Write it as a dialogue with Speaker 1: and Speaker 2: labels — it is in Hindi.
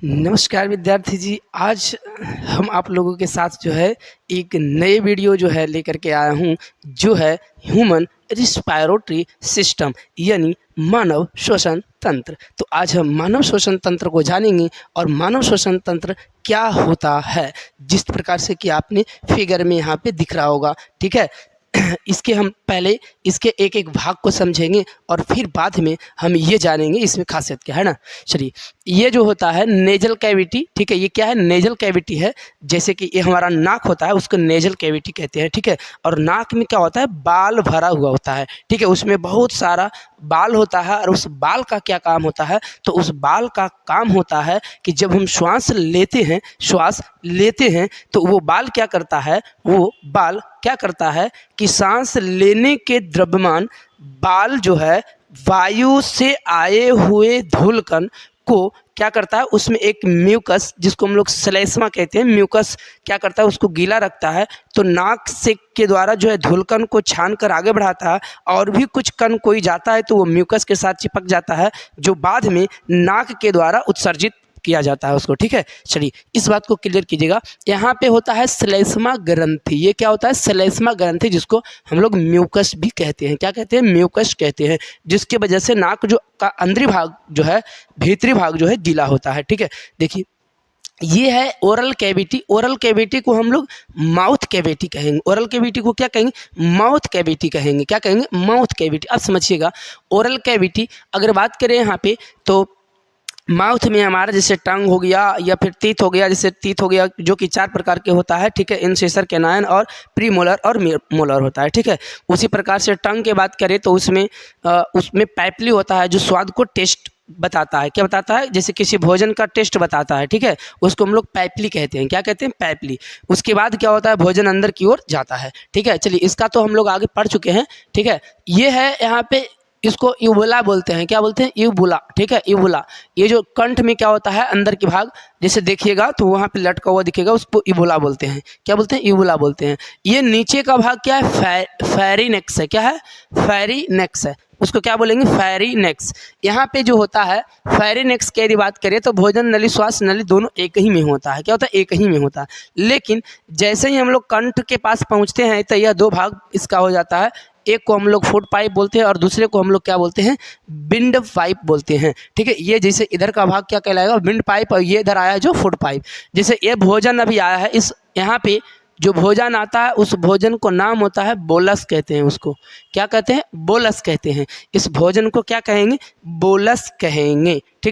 Speaker 1: नमस्कार विद्यार्थी जी। आज हम आप लोगों के साथ जो है एक नए वीडियो जो है लेकर के आया हूँ, जो है ह्यूमन रिस्पायरेटरी सिस्टम यानी मानव श्वसन तंत्र। तो आज हम मानव श्वसन तंत्र को जानेंगे और मानव श्वसन तंत्र क्या होता है, जिस प्रकार से कि आपने फिगर में यहाँ पे दिख रहा होगा। ठीक है, इसके हम पहले इसके एक एक भाग को समझेंगे और फिर बाद में हम ये जानेंगे इसमें खासियत क्या है ना। चलिए, ये जो होता है नेजल कैविटी, ठीक है, ये क्या है, नेजल कैविटी है। जैसे कि ये हमारा नाक होता है, उसको नेजल कैविटी कहते हैं। ठीक है, और नाक में क्या होता है, बाल भरा हुआ होता है। ठीक है, उसमें बहुत सारा बाल होता है और उस बाल का क्या काम होता है, तो उस बाल का काम होता है कि जब हम श्वास लेते हैं तो वो बाल क्या करता है, वो बाल क्या करता है कि सांस लेने के द्रव्यमान बाल जो है वायु से आए हुए धूलकण को क्या करता है, उसमें एक म्यूकस जिसको हम लोग श्लेष्मा कहते हैं, म्यूकस क्या करता है, उसको गीला रखता है। तो नाक से के द्वारा जो है धूलकण को छान कर आगे बढ़ाता है, और भी कुछ कण कोई जाता है तो वो म्यूकस के साथ चिपक जाता है, जो बाद में नाक के द्वारा उत्सर्जित किया जाता है उसको। ठीक है, चलिए इस बात को क्लियर कीजिएगा। यहाँ पे होता है श्लेष्मा ग्रंथि। ये क्या होता है, श्लेष्मा ग्रंथि, जिसको हम लोग म्यूकस भी कहते हैं। क्या कहते हैं, म्यूकस कहते हैं, जिसकी वजह से नाक जो का अंदरी भाग जो है, भीतरी भाग जो है गीला होता है। ठीक है, देखिए ये है ओरल कैविटी। ओरल कैविटी को हम लोग माउथ कैविटी कहेंगे। ओरल कैविटी को क्या कहेंगे, माउथ कैविटी कहेंगे। क्या कहेंगे, माउथ कैविटी। अब समझिएगा, ओरल कैविटी अगर बात करें यहाँ पे, तो माउथ में हमारा जैसे टंग हो गया या फिर टीथ हो गया, जैसे टीथ हो गया जो कि 4 प्रकार के होता है। ठीक है, इंसेसर, कैनाइन और प्रीमोलर और मोलर होता है। ठीक है, उसी प्रकार से टंग की बात करें तो उसमें पैपली होता है, जो स्वाद को टेस्ट बताता है। क्या बताता है, जैसे किसी भोजन का टेस्ट बताता है। ठीक है, उसको हम लोग पैपली कहते हैं। क्या कहते हैं, पैपली। उसके बाद क्या होता है, भोजन अंदर की ओर जाता है। ठीक है, चलिए इसका तो हम लोग आगे पढ़ चुके हैं। ठीक है, ये है यहाँ पे, इसको यूबुला बोलते हैं। क्या बोलते हैं, यूबुला। ठीक है, यूबुला। ये जो कंठ में क्या होता है, अंदर की भाग जैसे देखिएगा तो वहाँ पे लटका हुआ दिखेगा, उसको यूबुला बोलते हैं। क्या बोलते हैं, यूबुला बोलते हैं। ये नीचे का भाग क्या है, फेरिनेक्स है। क्या है, फेरिनेक्स है, उसको क्या बोलेंगे, फेरिनेक्स। यहाँ पे जो होता है फेरिनेक्स की यदि बात करें तो भोजन नली, श्वास नली दोनों एक ही में होता है। क्या होता है, एक ही में होता है। लेकिन जैसे ही हम लोग कंठ के पास पहुँचते हैं तो यह 2 भाग इसका हो जाता है। एक को हम लोग फुट पाइप बोलते हैं और दूसरे को हम लोग क्या बोलते हैं, विंड पाइप बोलते हैं। ठीक है, ये जैसे इधर का भाग क्या कहलाएगा, विंड पाइप, और ये इधर आया है जो फुट पाइप। जैसे ये भोजन अभी आया है, इस यहाँ पे जो भोजन आता है उस भोजन को नाम होता है बोलस कहते हैं। उसको क्या कहते हैं, बोलस कहते हैं। इस भोजन को क्या कहेंगे, बोलस कहेंगे। ठीक है,